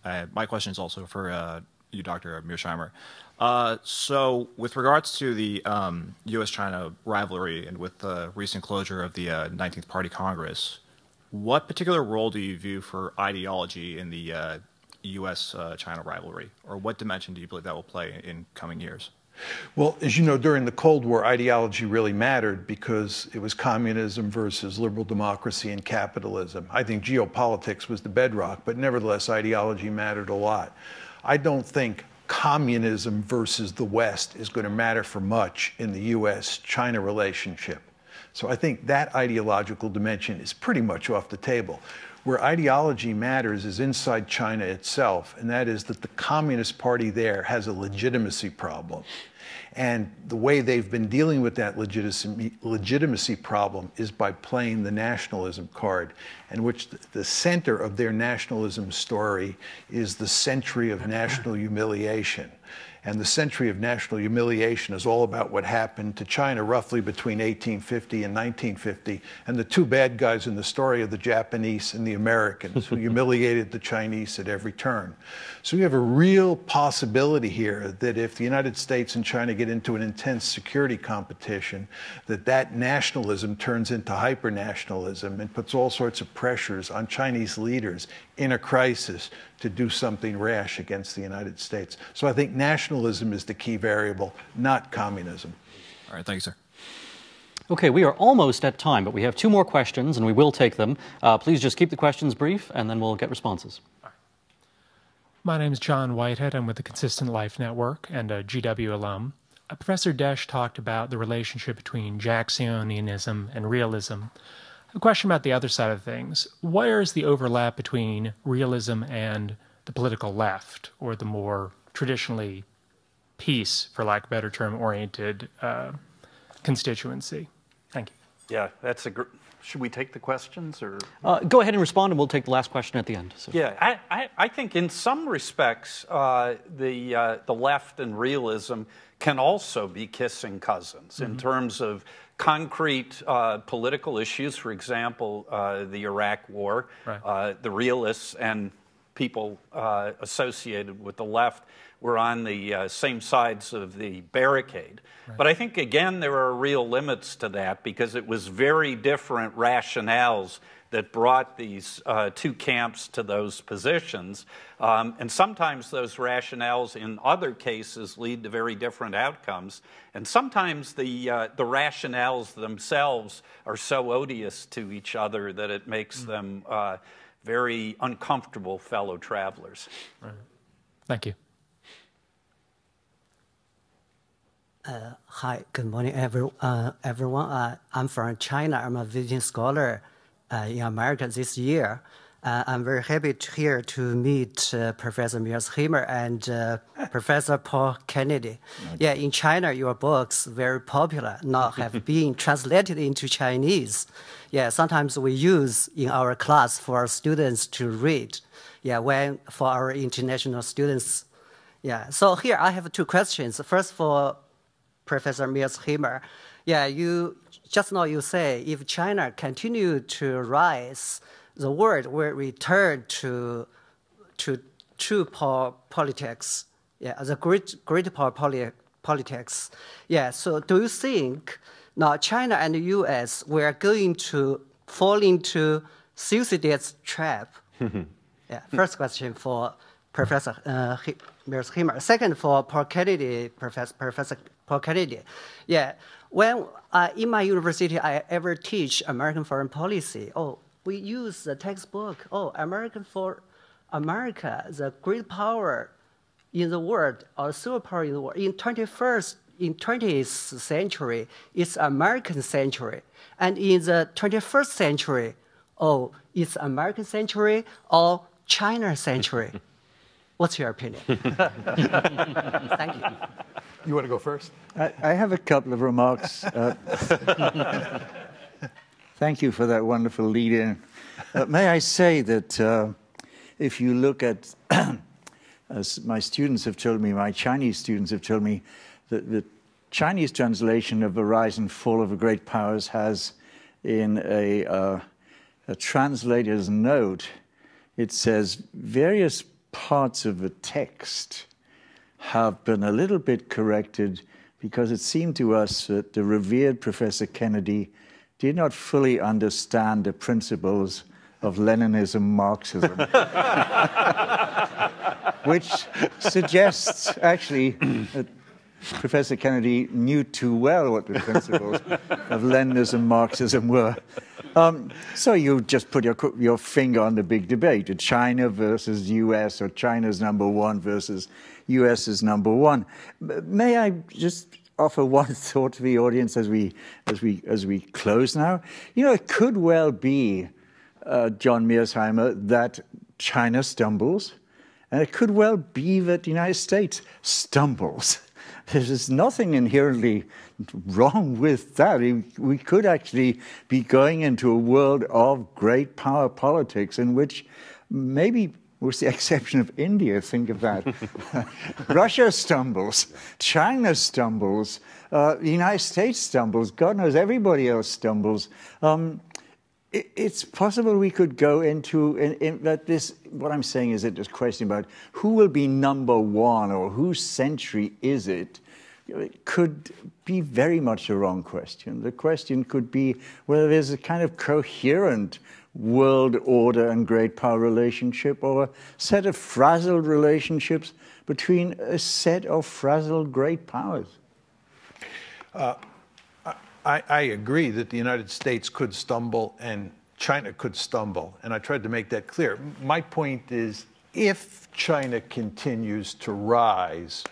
and my question is also for you, Dr. Mearsheimer. So with regards to the U.S.-China rivalry and with the recent closure of the 19th Party Congress, what particular role do you view for ideology in the U.S.-China rivalry, or what dimension do you believe that will play in coming years? Well, as you know, during the Cold War, ideology really mattered because it was communism versus liberal democracy and capitalism. I think geopolitics was the bedrock, but nevertheless, ideology mattered a lot. I don't think communism versus the West is going to matter for much in the U.S.-China relationship. So I think that ideological dimension is pretty much off the table. Where ideology matters is inside China itself, and that is that the Communist Party there has a legitimacy problem. And the way they've been dealing with that legitimacy problem is by playing the nationalism card, in which the center of their nationalism story is the century of national humiliation. And the century of national humiliation is all about what happened to China roughly between 1850 and 1950. And the two bad guys in the story are the Japanese and the Americans, who humiliated the Chinese at every turn. So we have a real possibility here that if the United States and China get into an intense security competition, that nationalism turns into hyper-nationalism and puts all sorts of pressures on Chinese leaders in a crisis to do something rash against the United States. So I think nationalism is the key variable, not communism. All right, thank you, sir. Okay, we are almost at time, but we have two more questions, and we will take them. Please just keep the questions brief, and then we'll get responses. My name is John Whitehead. I'm with the Consistent Life Network and a GW alum. Professor Desch talked about the relationship between Jacksonianism and realism. A question about the other side of things. Where is the overlap between realism and the political left, or the more traditionally peace, for lack of a better term, oriented constituency? Thank you. Yeah, that's a should we take the questions or? Go ahead and respond, and we'll take the last question at the end. So. Yeah, I think in some respects the left and realism can also be kissing cousins in terms of concrete political issues. For example, the Iraq War, right. The realists and people associated with the left were on the same sides of the barricade. Right. But I think, again, there are real limits to that because it was very different rationales that brought these two camps to those positions. And sometimes those rationales in other cases lead to very different outcomes. And sometimes the rationales themselves are so odious to each other that it makes them very uncomfortable fellow travelers. Right. Thank you. Hi, good morning, everyone. I'm from China. I'm a visiting scholar in America this year. I'm very happy to meet Professor Mearsheimer and Professor Paul Kennedy. Yeah, in China, your books very popular, now have been translated into Chinese. Yeah, sometimes we use in our class for our students to read. Yeah, when for our international students. Yeah, so here I have two questions. First, for Professor Mearsheimer, yeah, just now you say if China continue to rise, the world will return to true power politics. Yeah, the great power politics. Yeah, so do you think now China and the U.S. were going to fall into Thucydides' trap? Yeah, first question for Professor Mearsheimer. Second for Paul Kennedy, Professor Paul Kennedy. Yeah, when in my university I ever teach American foreign policy, we use the textbook, for America, the great power in the world, or superpower in the world. In 20th century, it's American century. And in the 21st century, it's American century or China century. What's your opinion? Thank you. You want to go first? I have a couple of remarks. Thank you for that wonderful lead-in. May I say that if you look at, as my students have told me, my Chinese students have told me, that the Chinese translation of the rise and fall of the great powers has in a translator's note, it says various parts of the text have been a little bit corrected because it seemed to us that the revered Professor Kennedy did not fully understand the principles of Leninism, Marxism, which suggests actually that Professor Kennedy knew too well what the principles of Leninism, Marxism were. So you just put your finger on the big debate, China versus U.S., or China's number one versus U.S. is number one. May I just offer one thought to the audience as we close now? You know, it could well be, John Mearsheimer, that China stumbles, and it could well be that the United States stumbles. There's nothing inherently wrong with that. We could actually be going into a world of great power politics in which maybe, with the exception of India, think of that, Russia stumbles, China stumbles, the United States stumbles, God knows everybody else stumbles. It's possible we could go into that this. What I'm saying is that this question about who will be number one or whose century is it could be very much a wrong question. The question could be whether there's a kind of coherent world order and great power relationship, or a set of frazzled relationships between a set of frazzled great powers. I agree that the United States could stumble and China could stumble, and I tried to make that clear. My point is, if China continues to rise,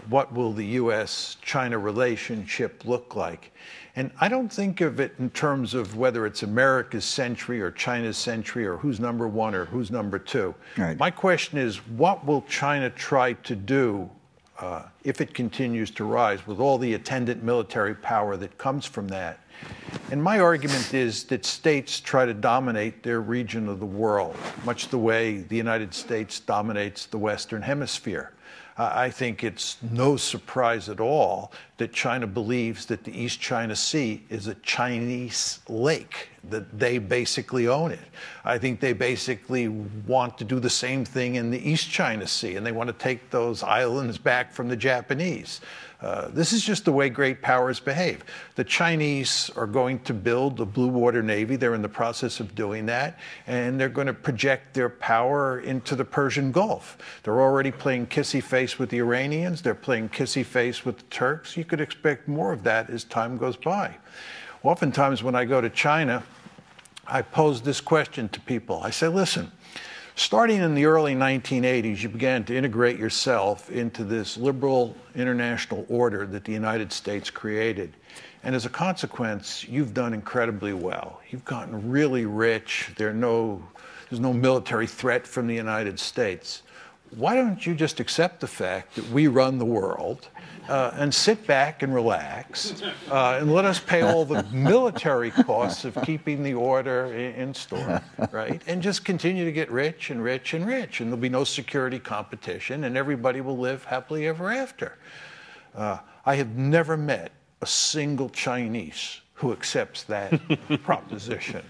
what will the U.S.-China relationship look like? And I don't think of it in terms of whether it's America's century or China's century or who's number one or who's number two. Right. My question is, what will China try to do if it continues to rise with all the attendant military power that comes from that? And my argument is that states try to dominate their region of the world, much the way the United States dominates the Western Hemisphere. I think it's no surprise at all that China believes that the East China Sea is a Chinese lake, that they basically own it. I think they basically want to do the same thing in the East China Sea, and they want to take those islands back from the Japanese. This is just the way great powers behave. The Chinese are going to build a blue water navy. They're in the process of doing that, and they're going to project their power into the Persian Gulf. They're already playing kissy face with the Iranians. They're playing kissy face with the Turks. You could expect more of that as time goes by. Oftentimes when I go to China, I pose this question to people. I say, listen, starting in the early 1980s, you began to integrate yourself into this liberal international order that the United States created. And as a consequence, you've done incredibly well. You've gotten really rich. There's no military threat from the United States. Why don't you just accept the fact that we run the world and sit back and relax and let us pay all the military costs of keeping the order in store, right? And just continue to get rich and rich and rich, and there'll be no security competition, and everybody will live happily ever after. I have never met a single Chinese who accepts that proposition.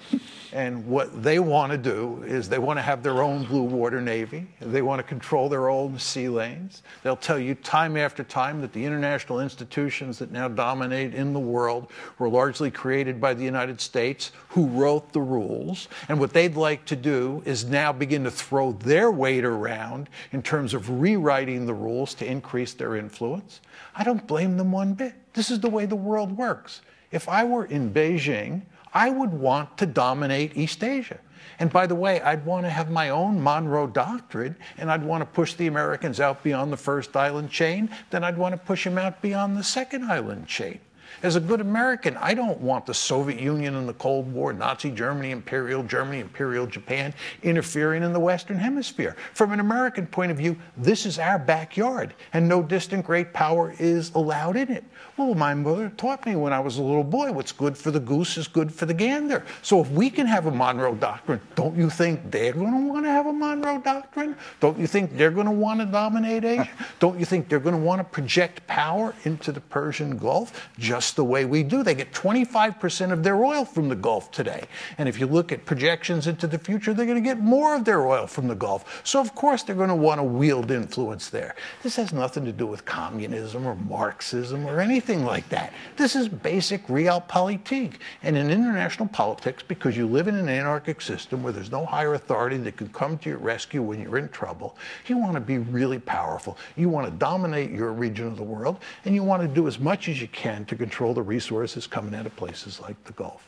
And what they want to do is they want to have their own blue water navy. They want to control their own sea lanes. They'll tell you time after time that the international institutions that now dominate in the world were largely created by the United States, who wrote the rules. And what they'd like to do is now begin to throw their weight around in terms of rewriting the rules to increase their influence. I don't blame them one bit. This is the way the world works. If I were in Beijing, I would want to dominate East Asia. And by the way, I'd want to have my own Monroe Doctrine, and I'd want to push the Americans out beyond the first island chain, then I'd want to push them out beyond the second island chain. As a good American, I don't want the Soviet Union and the Cold War, Nazi Germany, Imperial Japan, interfering in the Western Hemisphere. From an American point of view, this is our backyard, and no distant great power is allowed in it. Well, my mother taught me when I was a little boy, what's good for the goose is good for the gander. So if we can have a Monroe Doctrine, don't you think they're going to want to have a Monroe Doctrine? Don't you think they're going to want to dominate Asia? Don't you think they're going to want to project power into the Persian Gulf just the way we do? They get 25% of their oil from the Gulf today. And if you look at projections into the future, they're going to get more of their oil from the Gulf. So of course they're going to want to wield influence there. This has nothing to do with communism or Marxism or anything like that. This is basic realpolitik. And in international politics, because you live in an anarchic system where there's no higher authority that can come to your rescue when you're in trouble, you want to be really powerful. You want to dominate your region of the world, and you want to do as much as you can to control the resources coming out of places like the Gulf.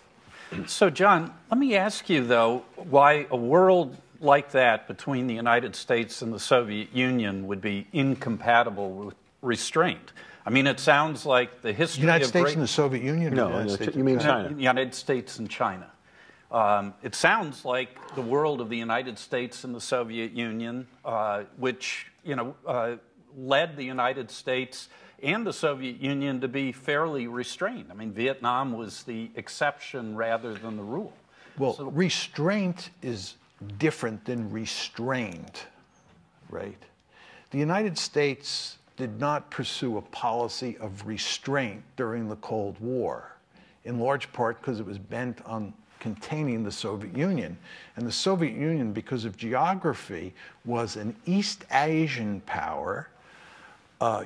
So, John, let me ask you, though, why a world like that between the United States and the Soviet Union would be incompatible with restraint. I mean, it sounds like the history United of States and the Soviet Union? No, you mean China. United States and China. It sounds like the world of the United States and the Soviet Union, which, led the United States and the Soviet Union to be fairly restrained. I mean, Vietnam was the exception rather than the rule. Well, restraint is different than restrained, right? The United States did not pursue a policy of restraint during the Cold War, in large part because it was bent on containing the Soviet Union. And the Soviet Union, because of geography, was an East Asian power,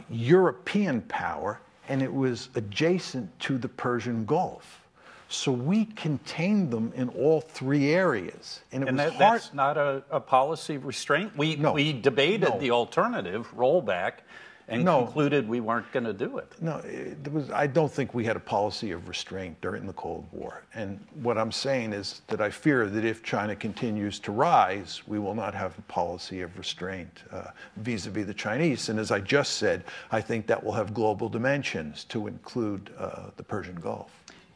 European power, and it was adjacent to the Persian Gulf. So we contained them in all three areas. And that's not a policy of restraint? We debated the alternative, rollback, and concluded we weren't going to do it. No, I don't think we had a policy of restraint during the Cold War. And what I'm saying is that I fear that if China continues to rise, we will not have a policy of restraint vis-a-vis the Chinese. And as I just said, I think that will have global dimensions to include the Persian Gulf.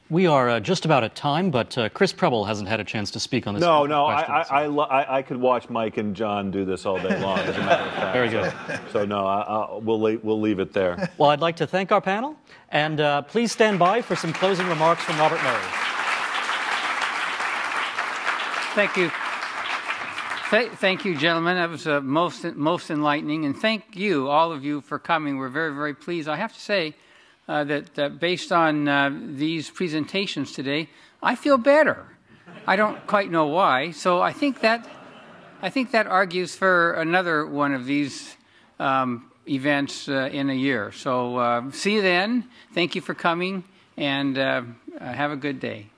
We are just about at time, but Chris Preble hasn't had a chance to speak on this. No, I could watch Mike and John do this all day long, as a matter of fact. Very good. So no, we'll leave it there. Well, I'd like to thank our panel, and please stand by for some closing remarks from Robert Murray. Thank you. Thank you, gentlemen. That was most enlightening, and thank you, all of you, for coming. We're very, very pleased. I have to say that based on these presentations today, I feel better. I don't quite know why. So I think that argues for another one of these events in a year. So see you then. Thank you for coming, and have a good day.